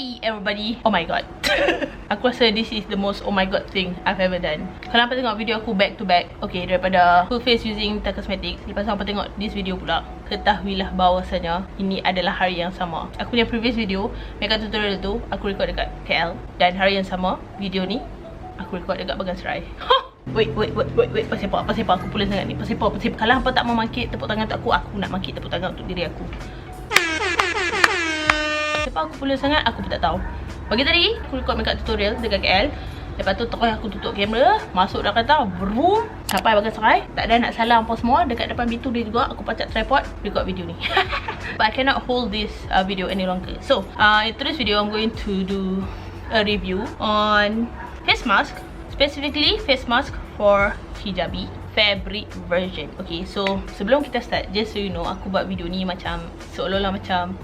Hey everybody. Oh my god. Aku rasa this is the most oh my god thing I've ever done. Kalau hampa tengok video aku back to back, okay, daripada full face using Mita Cosmetics, lepas tu hampa tengok this video pula, ketahuilah bahawasanya ini adalah hari yang sama. Aku punya previous video makeup tutorial tu aku record dekat KL, dan hari yang sama video ni aku record dekat Bagan Serai. Wait, pasal apa aku pula sangat ni? Pasal apa? Kalau hampa tak mau mangkit tepuk tangan untuk aku nak mangkit tepuk tangan untuk diri aku. Sebab aku pula sangat, aku pun tak tahu. Pagi tadi, aku record makeup tutorial dekat KL. Lepas tu terus aku tutup kamera, masuk dah kereta, vroom, sampai Bagan Serai. Tak ada nak salah apa semua. Dekat depan pintu dia juga, aku pacak tripod, record video ni. But I cannot hold this video any longer. So, in today's video, I'm going to do a review on face mask. Specifically, face mask for hijabi fabric version. Okay, so sebelum kita start, just so you know, aku buat video ni macam seolah-olah macam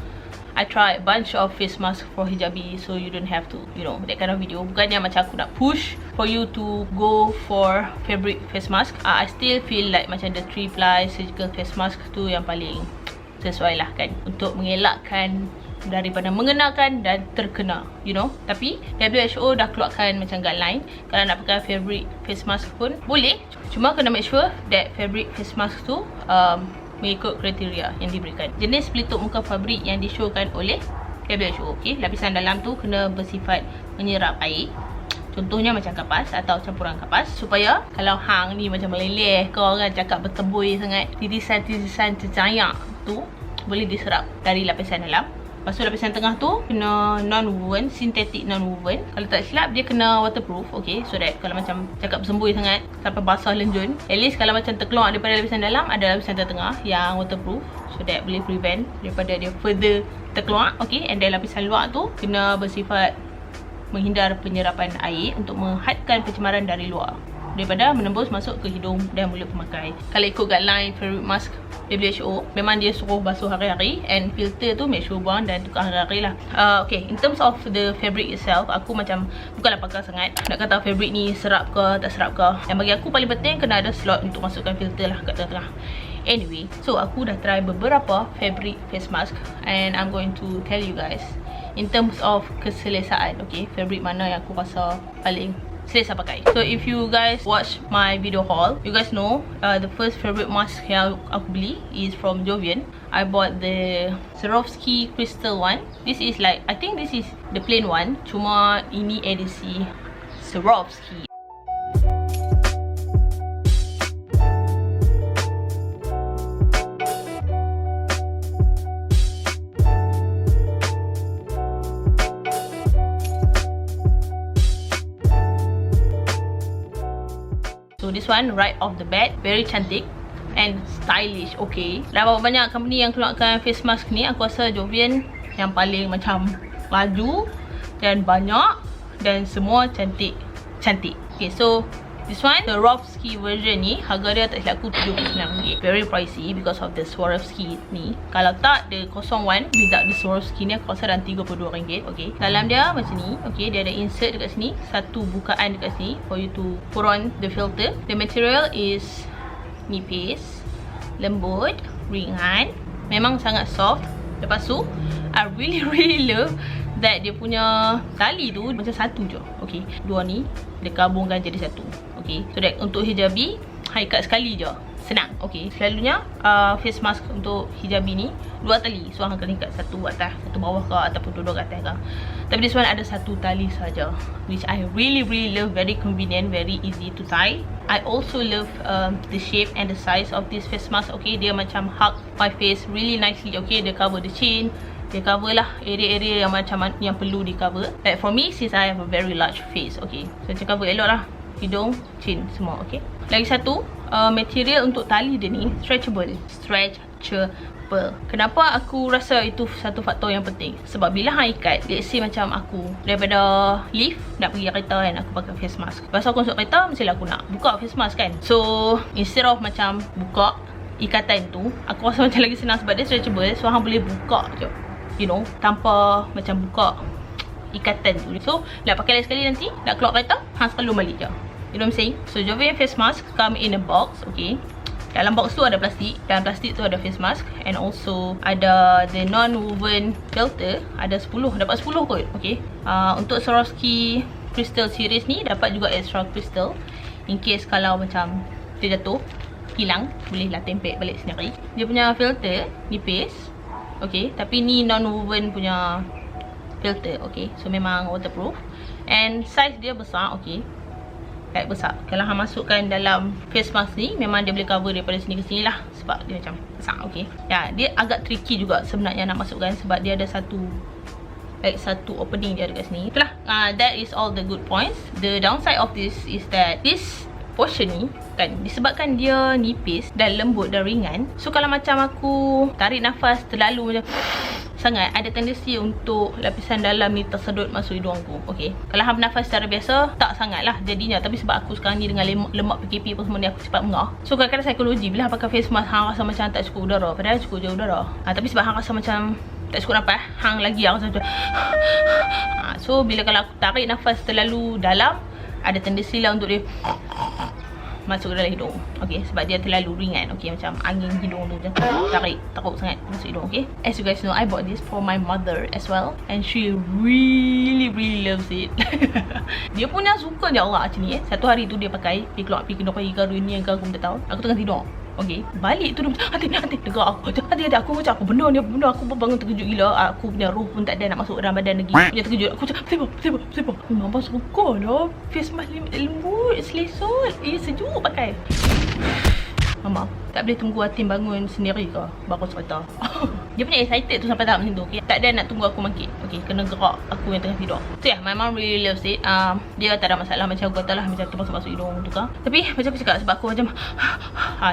I try a bunch of face mask for hijabi, so you don't have to, you know, that kind of video. Bukannya macam aku nak push for you to go for fabric face mask. I still feel like macam the 3-ply surgical face mask tu yang paling sesuai lah kan, untuk mengelakkan daripada mengenakan dan terkena, you know. Tapi WHO dah keluarkan macam guideline, kalau nak pakai fabric face mask pun boleh, cuma kena make sure that fabric face mask tu mengikut kriteria yang diberikan. Jenis pelitup muka fabrik yang disyorkan oleh WHO. Okay, lapisan dalam tu kena bersifat menyerap air. Contohnya macam kapas atau campuran kapas, supaya kalau hang ni macam meleleh ke, orang cakap bertembui sangat, titisan-titisan cecayak tu boleh diserap dari lapisan dalam. Lepas tu lapisan tengah tu kena non-woven, synthetic non-woven. Kalau tak silap dia kena waterproof, okay, so that kalau macam cakap bersembui sangat sampai basah lenjun, at least kalau macam terkeluar daripada lapisan dalam, ada lapisan tengah yang waterproof, so that boleh prevent daripada dia further terkeluar, okay. And then lapisan luar tu kena bersifat menghindar penyerapan air untuk menghadkan pencemaran dari luar daripada menembus masuk ke hidung dan mulut pemakai. Kalau ikut guideline fabric mask WHO, memang dia suruh basuh hari-hari, and filter tu make sure buang dan tukar hari-hari lah. Okay, in terms of the fabric itself, aku macam bukanlah pakar sangat nak kata fabric ni serap ke tak serap ke. Yang bagi aku paling penting kena ada slot untuk masukkan filter lah kat tengah-tengah. Anyway, so aku dah try beberapa fabric face mask, and I'm going to tell you guys in terms of keselesaan, okay, fabric mana yang aku rasa paling selesa pakai. So if you guys watch my video haul, you guys know the first fabric mask yang aku beli is from Jovian. I bought the Swarovski crystal one. This is like, I think this is the plain one, cuma ini edisi Swarovski. So this one right off the bat, very cantik and stylish, okay. Dah berapa banyak company yang keluarkan face mask ni, aku rasa Jovian yang paling macam laju dan banyak dan semua cantik. Okay, so this one, the Swarovski version ni, harga dia tak silap aku RM79. Very pricey because of the Swarovski ni. Kalau tak, the 01 without the Swarovski ni, aku rasa dalam RM32. Okay, dalam dia macam ni. Okay, dia ada insert dekat sini, satu bukaan dekat sini for you to put on the filter. The material is nipis, lembut, ringan, memang sangat soft. Lepas tu, I really love that dia punya tali tu macam satu je. Okay, dua ni dia gabungkan jadi satu. Okay, so that untuk hijabi high cut sekali je, senang. Okay, selalunya face mask untuk hijabi ni dua tali, so hang kena ikat satu atas, satu bawah ke, ataupun dua-dua kat atas ke. Tapi this one ada satu tali saja, which I really love. Very convenient, very easy to tie. I also love the shape and the size of this face mask. Okay, dia macam hug my face really nicely. Okay, dia cover the chin, dia cover lah area-area yang macam yang perlu di cover. Like for me, since I have a very large face, okay, so macam cover elok lah hidung, chin, semua. Okay, lagi satu, material untuk tali dia ni stretchable. Kenapa aku rasa itu satu faktor yang penting? Sebab bila hang ikat, let's say macam aku daripada lift nak pergi kereta kan, aku pakai face mask. Lepas aku masuk kereta, mestilah aku nak buka face mask kan. So instead of macam buka ikatan tu, aku rasa macam lagi senang sebab dia stretchable. So hang boleh buka je, you know, tanpa macam buka ikatan tu. So nak pakai lagi sekali nanti, nak keluar kereta, hang selalu balik je. You know what I'm saying? So Jovian face mask come in a box, okay. Dalam box tu ada plastik. Dalam plastik tu ada face mask. And also ada the non-woven filter. Ada 10. Dapat 10 kot. Okay. Untuk Swarovski crystal series ni dapat juga extra crystal. In case kalau macam dia jatuh, hilang, bolehlah tempel balik sendiri. Dia punya filter nipis. Okay. Tapi ni non-woven punya filter. Okay. So memang waterproof. And size dia besar. Okay. Besar. Kalau hang masukkan dalam face mask ni, memang dia boleh cover daripada sini ke sini lah. Sebab dia macam besar. Okay. Ya, dia agak tricky juga sebenarnya nak masukkan. Sebab dia ada satu opening dia dekat sini. Itulah. That is all the good points. The downside of this is that this portion ni kan, disebabkan dia nipis dan lembut dan ringan. So kalau macam aku tarik nafas terlalu macam sangat, ada tendensi untuk lapisan dalam ni tersedut masuk hidung aku. Okay. Kalau hang bernafas secara biasa, tak sangat lah jadinya. Tapi sebab aku sekarang ni dengan lemak PKP apa semua ni, aku cepat mengah. So kadang-kadang psikologi, bila hang pakai face mask, hang rasa macam tak cukup udara. Padahal cukup je udara. Tapi sebab hang rasa macam tak cukup nafas, hang lagi rasa macam so bila kalau aku tarik nafas terlalu dalam, ada tendensi lah untuk dia masuk ke dalam hidung. Okay, sebab dia terlalu ringan. Okay, macam angin hidung tu macam tarik, takut sangat masuk hidung. Okay, as you guys know, I bought this for my mother as well, and she really loves it. Dia punya suka je Allah macam ni. Satu hari tu dia pakai pergi kedai ke reunion ke, aku tak tahu. Aku tengah tidur. Okay, balik tu dia macam hati tegak aku. Hati aku macam apa benda ni, aku pun bangun terkejut gila. Aku punya roh pun tak ada nak masuk dalam badan lagi. Dia terkejut. Aku macam siapa. Mama suka dah. Face mask lembut, selesot. Sejuk pakai. Mama, tak boleh tunggu Atin bangun sendiri ke baru cerita. Dia punya excited tu sampai tahap macam tu. Okay, tak ada nak tunggu aku bangkit. Okay, kena gerak aku yang tengah tidur. So yeah, my mom really loves it. Dia tak ada masalah macam aku kata lah, macam termasuk hidung tu kan. Tapi macam aku cakap, sebab aku macam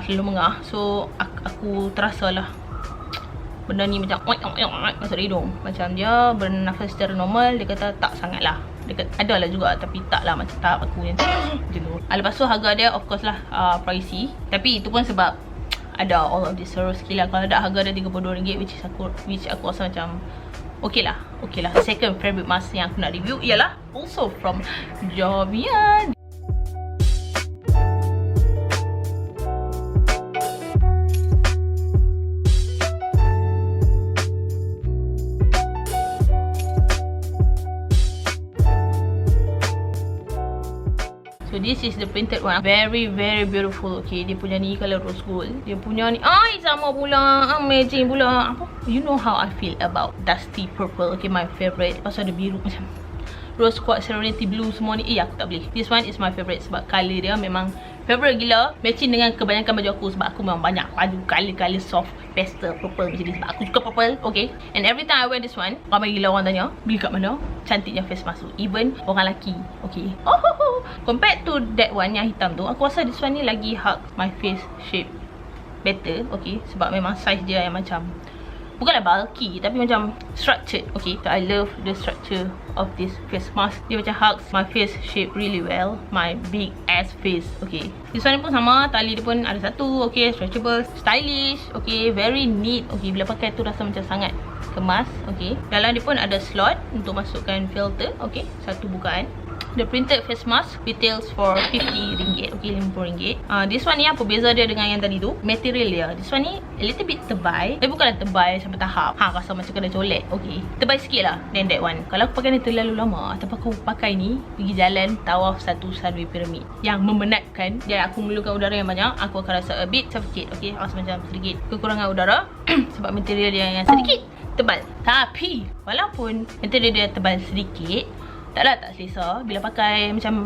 selalu mengah. So aku terasa lah benda ni macam masuk hidung. Macam dia bernafas secara normal, dia kata tak sangat lah. Dekat ada lah juga, tapi tak lah macam tahap aku yang macam tu. Lepas tu harga dia of course lah pricey. Tapi itu pun sebab ada all of this Swarovski lah. Kalau ada harga dia RM32, which aku rasa macam okay lah. Second favorite mask yang aku nak review ialah also from Jovian. So this is the printed one. Very beautiful. Okay, dia punya ni color rose gold. Dia punya ni sama pula, amazing pula. Apa? You know how I feel about dusty purple. Okay, my favorite. Pasal ada biru macam rose quartz, serenity blue semua ni. Aku tak boleh. This one is my favorite sebab color dia memang favorite gila. Matching dengan kebanyakan baju aku sebab aku memang banyak baju color soft pastel purple macam ni sebab aku suka purple. Okay, and every time I wear this one, ramai gila orang tanya beli kat mana. Cantiknya face mask tu, even orang lelaki. Okay, compared to that one yang hitam tu, aku rasa this one ni lagi hug my face shape better. Okay, sebab memang size dia yang macam bukanlah bulky tapi macam structured. Okay, so I love the structure of this face mask. Dia macam hugs my face shape really well, my big ass face. Okay, this one pun sama, tali dia pun ada satu. Okay, stretchable, stylish. Okay, very neat. Okay, bila pakai tu rasa macam sangat kemas. Okay, dalam dia pun ada slot untuk masukkan filter. Okay, satu bukaan. The printed face mask retails for RM50. Okay, RM50. This one ni apa beza dia dengan yang tadi tu? Material dia. This one ni a little bit tebal. Tapi bukanlah tebal sampai tahap rasa macam kena colek. Okay, tebal sikit lah than that one. Kalau aku pakai ni terlalu lama, atau aku pakai ni pergi jalan tawaf satu Sunway Pyramid yang memenatkan dan aku memerlukan udara yang banyak, aku akan rasa a bit suffocate. Okay, rasa macam sedikit kekurangan udara sebab material dia yang sedikit tebal. Tapi walaupun material dia tebal sedikit, tak selesa bila pakai macam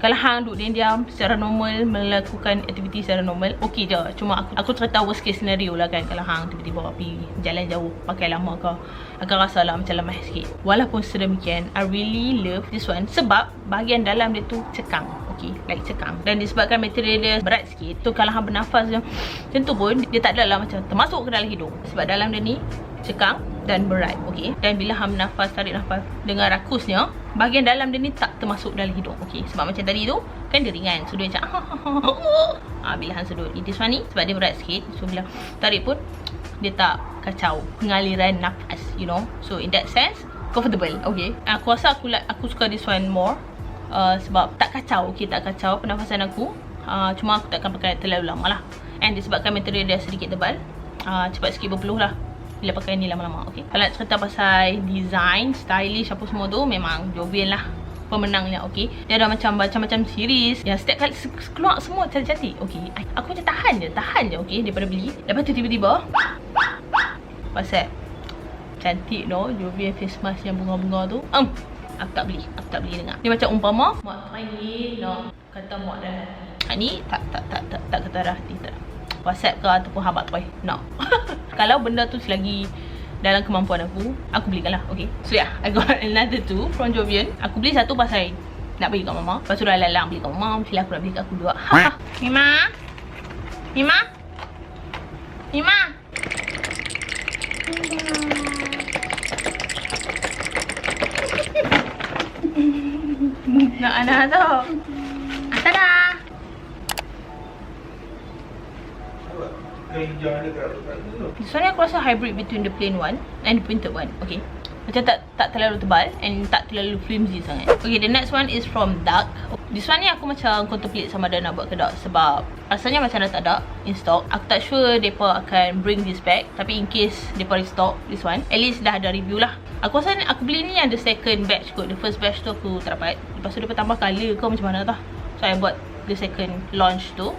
kalau hang duduk diam-diam secara normal, melakukan aktiviti secara normal, okey je. Cuma aku cerita worst case scenario lah kan, kalau hang tiba-tiba pergi jalan jauh pakai lama ke, akan rasa lah macam lemah sikit. Walaupun sedemikian, I really love this one sebab bahagian dalam dia tu cekang. Okay, like cekang. Dan disebabkan material dia berat sikit, tu kalau hang bernafas macam tu pun dia tak adalah macam termasuk ke dalam hidung. Sebab dalam dia ni cekang dan berat. Okay, dan bila hang bernafas, tarik nafas dengan rakusnya, bahagian dalam dia ni tak termasuk dalam hidung. Okay, sebab macam tadi tu kan dia ringan, so dia macam bila hang sedut. This one ni sebab dia berat sikit, so bila tarik pun dia tak kacau pengaliran nafas, you know. So in that sense comfortable. Okay, aku rasa aku suka this one more sebab tak kacau. Okay, tak kacau pernafasan aku. Cuma aku takkan pakai terlalu lama lah. And disebabkan material dia sedikit tebal, cepat sikit berpeluh lah bila pakai ni lama-lama. Okay, kalau nak cerita pasal design, stylish apa semua tu, memang Jovian lah pemenangnya. Okay, dia ada macam-macam series yang setiap kali keluar semua cantik-cantik. Okay, aku macam tahan je okay, daripada beli. Lepas tu tiba-tiba WhatsApp, cantik no Jovian face mask yang bunga-bunga tu. Aku tak beli dengar. Dia macam umpama muak main no, kata muak dah hati. Ni tak kata dah hati tak. WhatsApp ke ataupun habat toy. No. Kalau benda tu selagi dalam kemampuan aku belikan lah. Okay, so yeah, I got another two from Jovian. Aku beli satu pasal nak bagi kat mama. Lepas tu dah lalang beli kat mama. Mesti aku nak beli kat aku juga. Mima. Nak anak tu. Tada. This one aku rasa hybrid between the plain one and the printed one. Okay, macam tak terlalu tebal and tak terlalu flimsy sangat. Okay, the next one is from Dark. This one ni aku macam contemplate sama ada nak buat ke tak, sebab rasanya macam dah tak ada in stock. Aku tak sure mereka akan bring this back, tapi in case mereka restock this one, at least dah ada review lah. Aku rasa aku beli ni yang the second batch kot. The first batch tu aku tak dapat. Lepas tu dia tambah colour ke macam mana tau. So I bought the second launch tu.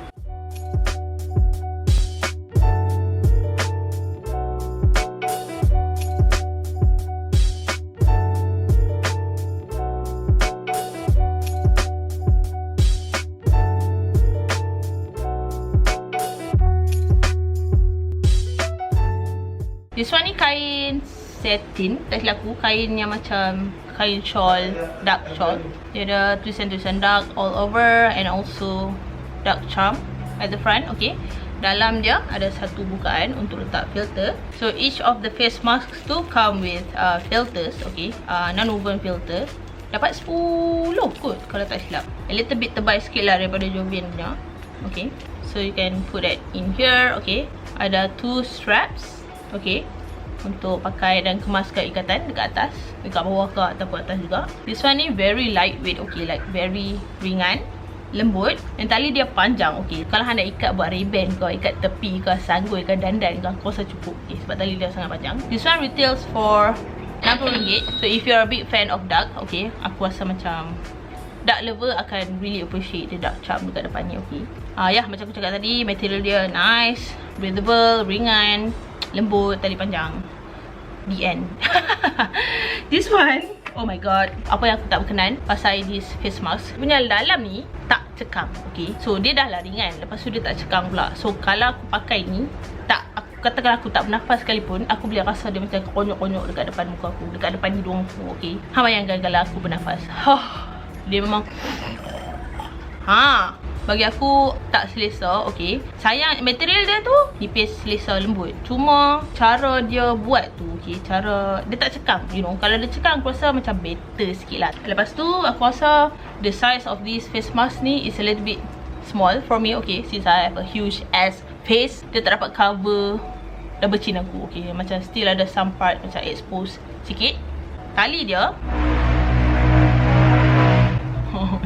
This one ni kain satin, tak silap aku, kain yang macam kain shawl, dark shawl. Dia ada tulisan-tulisan dark all over and also dark charm at the front. Okay, dalam dia ada satu bukaan untuk letak filter. So each of the face masks tu come with filters. Okay, non-woven filter. Dapat 10 kot kalau tak silap. A little bit tebal sikit lah daripada Jovian punya. Okay, so you can put that in here. Okay, ada 2 straps. Okay, untuk pakai dan kemaskan ikatan dekat atas, dekat bawah ke ataupun atas juga. This one ni very lightweight. Okay, like very ringan, lembut, dan tali dia panjang. Okay, kalau anda ikat buat ribbon ke, ikat tepi ke, sanggul ke, dandan ke, aku rasa cukup. Okay, sebab tali dia sangat panjang. This one retails for RM60. So if you're a big fan of dark, okay, aku rasa macam dark lover akan really appreciate the dark charm dekat depan ni. Okay, ya, macam aku cakap tadi, material dia nice, breathable, ringan, lembut, tali panjang. The end. This one, oh my god, apa yang aku tak berkenan pasal this face mask, punya dalam ni tak cekang. Okay, so dia dah lah ringan, lepas tu dia tak cekang pula. So kalau aku pakai ni, katakan aku tak bernafas sekalipun, aku boleh rasa dia macam konyok-konyok dekat depan muka aku, dekat depan hidung aku. Okay, bayangkan kalau aku bernafas, dia memang bagi aku tak selesa. Okay, sayang material dia tu nipis, selesa, lembut. Cuma cara dia buat tu, okay, cara dia tak cekang, you know. Kalau dia cekang aku rasa macam better sikit lah. Lepas tu aku rasa the size of this face mask ni is a little bit small for me. Okay, since I have a huge ass face, dia tak dapat cover double chin aku. Okay, macam still ada some part macam exposed sikit. Tali dia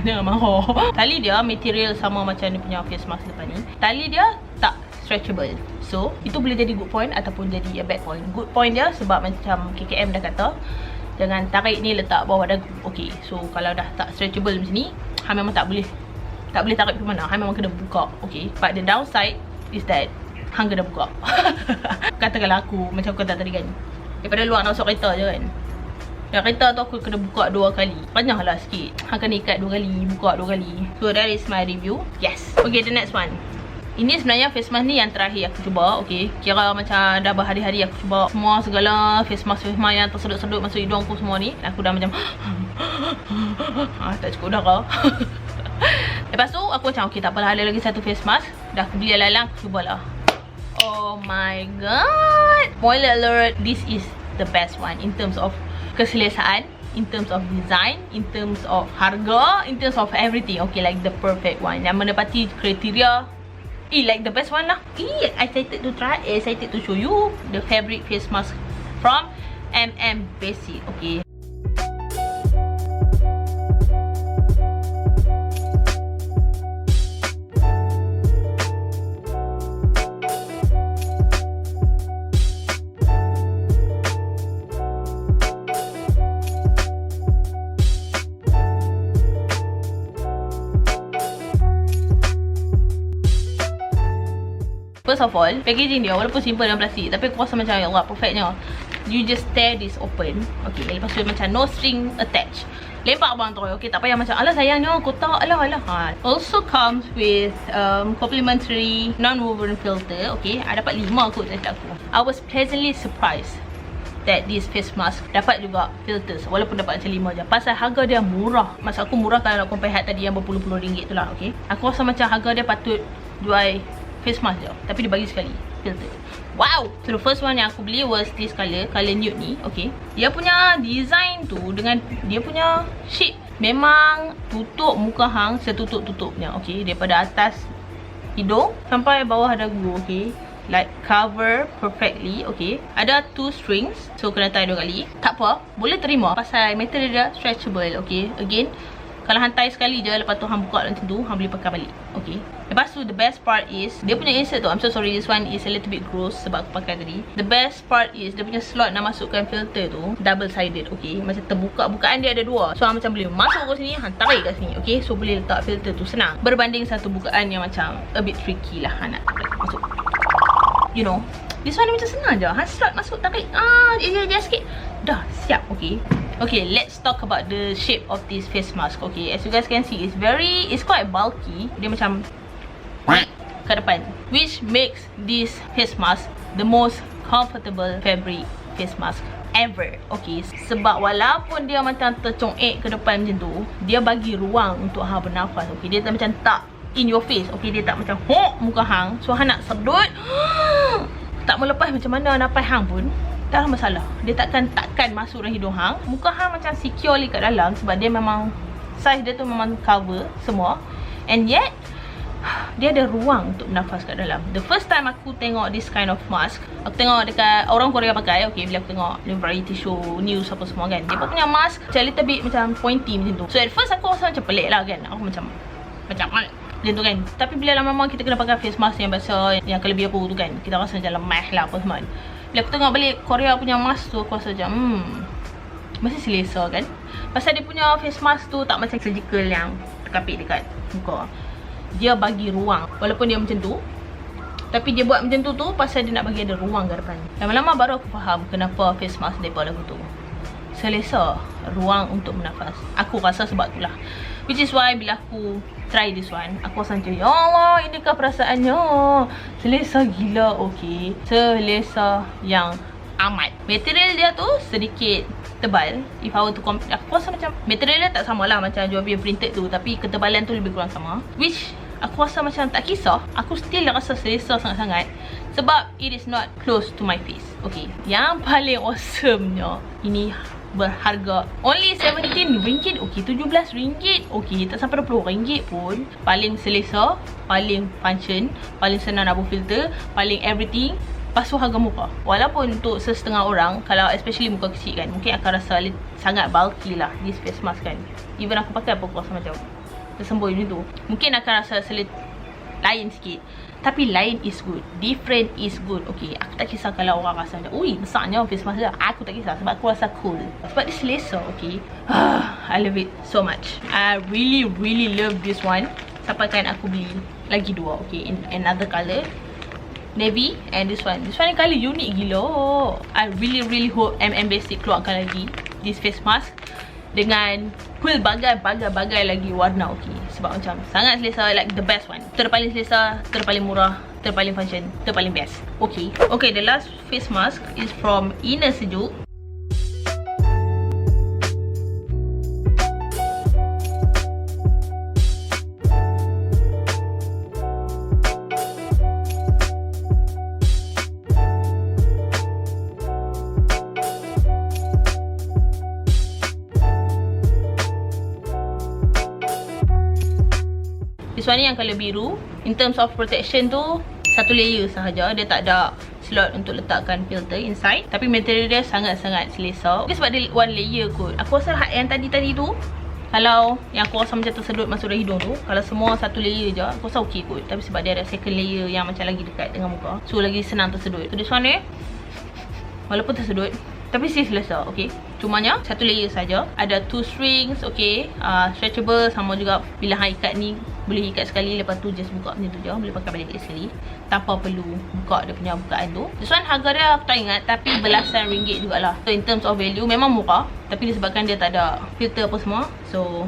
jangan marah. Tali dia material sama macam dia punya face mask depan ni. Tali dia tak stretchable. So itu boleh jadi good point ataupun jadi a bad point. Good point dia sebab macam KKM dah kata, jangan tarik ni letak bawah dagu. Okay, so kalau dah tak stretchable macam ni, memang tak boleh tarik ke mana. Memang kena buka. Okay, but the downside is that hang kena buka. Katakanlah aku macam aku kata tadi kan, daripada luar nak masuk kereta je kan, dan kereta tu aku kena buka 2 kali. Panjang lah sikit. Hang kena ikat 2 kali, buka 2 kali. So that is my review. Yes. Okay, the next one. Ini sebenarnya face mask ni yang terakhir aku cuba. Okay, kira macam dah berhari-hari aku cuba semua segala face mask yang tersedut-sedut masuk hidung aku semua ni. Aku dah macam tak cukup udara. Lepas tu aku macam okay, tak apalah, ada lagi satu face mask. Dah aku beli lalang, aku cubalah. Oh my god. Spoiler alert, this is the best one in terms of keselesaan, in terms of design, in terms of harga, in terms of everything. Okay, like the perfect one yang menepati kriteria. Like the best one lah. Excited to try, excited to show you the fabric face mask from Basic. Okay, First of all, packaging dia walaupun simple dan plastik, tapi aku rasa macam ya Allah, perfectnya. You just tear this open. Okay, lepas tu macam no string attached. Lepak abang tu. Okay, tak payah macam alah sayangnya kotak alah. Also comes with complimentary non-woven filter. Okay, I dapat 5 kot saya aku. I was pleasantly surprised that this face mask dapat juga filters walaupun dapat macam 5 je. Pasal harga dia murah. Maksud aku murah kalau nak compare tadi yang berpuluh-puluh ringgit tu lah. Okay, aku rasa macam harga dia patut jual face mask je, tapi dia bagi sekali filter. Wow. So the first one yang aku beli was this color nude ni. Okay, dia punya design tu dengan dia punya shape memang tutup muka hang setutup-tutupnya. Okay, daripada atas hidung sampai bawah dagu. Okay, like cover perfectly. Okay, ada 2 strings, so kena tie 2 kali. Tak apa, boleh terima pasal material dia stretchable. Okay, again, kalau hang tie sekali je, lepas tu hang buka macam tu, hang boleh pakai balik. Okay, lepas tu the best part is dia punya insert tu. I'm so sorry, this one is a little bit gross sebab aku pakai tadi. The best part is dia punya slot nak masukkan filter tu double sided. Okay, macam terbuka, bukaan dia ada 2, so hang macam boleh masuk ke sini, hang tarik kat sini. Okay, so boleh letak filter tu senang berbanding satu bukaan yang macam a bit tricky lah hang nak masuk. You know, this one macam senang je. Hang slot masuk, tarik, dia sikit, dah siap. Okay, let's talk about the shape of this face mask. Okay, as you guys can see, it's quite bulky. Dia macam ke depan, which makes this face mask the most comfortable fabric face mask ever. Okay, sebab walaupun dia macam tercongek ke depan macam tu, dia bagi ruang untuk hang bernafas. Okay, dia macam tak in your face. Okay, dia tak macam muka hang, so hang nak sedut tak melepas macam mana nafas hang pun tak ada masalah. Dia takkan masuk dalam hidung hang. Muka hang macam securely kat dalam sebab dia memang size dia tu memang cover semua. And yet dia ada ruang untuk bernafas kat dalam. The first time aku tengok this kind of mask, aku tengok dekat orang Korea pakai. Okay, bila aku tengok the variety show, news apa semua kan, dia pun punya mask macam little bit macam pointy macam tu. So at first aku rasa macam pelik lah kan. Aku macam macam tu kan. Tapi bila lama-lama kita kena pakai face mask yang biasa, yang kelebihan aku tu kan, kita rasa macam lemah lah apa semua. Bila aku tengok balik Korea punya mask tu, aku rasa macam masih selesa kan. Pasal dia punya face mask tu tak macam surgical yang terkapit dekat muka. Dia bagi ruang. Walaupun dia macam tu, tapi dia buat macam tu pasal dia nak bagi ada ruang ke depan. Lama-lama baru aku faham kenapa face mask daripada lagu tu selesa, ruang untuk bernafas. Aku rasa sebab tu lah. Which is why bila aku try this one, aku rasa macam, ya Allah, inikah perasaannya, selesa gila. Okay, selesa yang amat. Material dia tu sedikit tebal. If I were to compare, aku rasa macam material dia tak sama lah macam jual printed tu, tapi ketebalan tu lebih kurang sama. Which aku rasa macam tak kisah, aku still rasa selesa sangat-sangat sebab it is not close to my face. Okay, yang paling awesome-nya, ini berharga only RM17. Okay, RM17. Okay, tak sampai RM20 pun. Paling selesa, paling function, paling senang nak buat filter, paling everything. Lepas tu harga murah. Walaupun untuk sesetengah orang, kalau especially muka kecil kan, mungkin akan rasa sangat bulky lah this face mask kan. Even aku pakai apa, aku rasa macam tersembunyi macam tu. Mungkin akan rasa lain sikit, tapi lain is good, different is good. Okay, aku tak kisah kalau orang rasa macam, ui, besarnya face mask dia. Aku tak kisah sebab aku rasa cool, sebab dia selesa. Okay, I love it so much. I really love this one. Sampaikan aku beli lagi 2. Okay, in another colour, navy, and this one ni colour unik gila. I really hope Basic keluarkan lagi this face mask dengan bagai lagi warna. Okay, sebab macam sangat selesa, like the best one. Terpaling selesa, terpaling murah, terpaling function, terpaling best. Okay, the last face mask is from Inner Sejuk. This one ni yang colour biru. In terms of protection tu, 1 layer sahaja. Dia tak ada slot untuk letakkan filter inside. Tapi material dia sangat-sangat selesa. Okay, sebab dia 1 layer kot. Aku rasa yang tadi tu, kalau yang aku rasa macam tersedut masuk dalam hidung tu, kalau semua 1 layer je, aku rasa okey kot. Tapi sebab dia ada second layer yang macam lagi dekat dengan muka, so lagi senang tersedut. So this one ni, walaupun tersedut, tapi still selesa. Okay, cumanya 1 layer saja. Ada 2 strings. Okay, stretchable. Sama juga bila hang ikat ni, Boleh ikat sekali, lepas tu just buka macam tu je. Boleh pakai balik sekali tanpa perlu buka dia punya bukaan tu. This one harga dia aku tak ingat, tapi belasan ringgit jugalah. So in terms of value memang murah, tapi disebabkan dia tak ada filter apa semua. So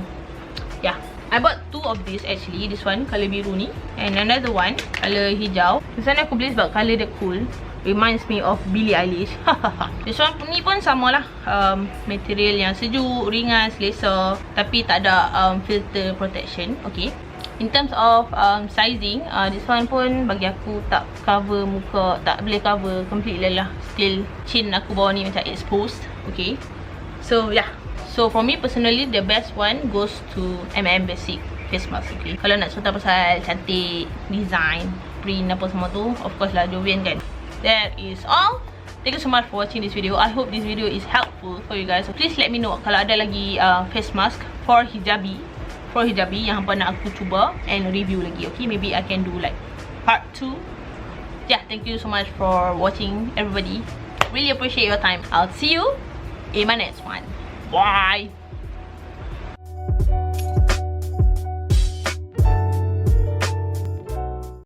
yeah, I bought 2 of this actually. This one colour biru ni, and another one colour hijau. This one aku beli sebab colour dia cool. Reminds me of Billie Eilish. This one ni pun samalah, material yang sejuk, ringan, selesa, tapi tak ada filter protection. Okay. In terms of sizing, this one pun bagi aku tak cover muka, tak boleh cover completely lah. Still chin aku bawah ni macam exposed. Okay. So yeah. So for me personally, the best one goes to M&M Basic face mask. Okay. Kalau nak cerita pasal cantik, design, print apa semua tu, of course lah Jovian kan. That is all. Thank you so much for watching this video. I hope this video is helpful for you guys. So please let me know kalau ada lagi face mask for hijabi yang hampa nak aku cuba and review lagi. Okay, maybe I can do like part 2. Yeah, thank you so much for watching everybody. Really appreciate your time. I'll see you in my next one. Bye.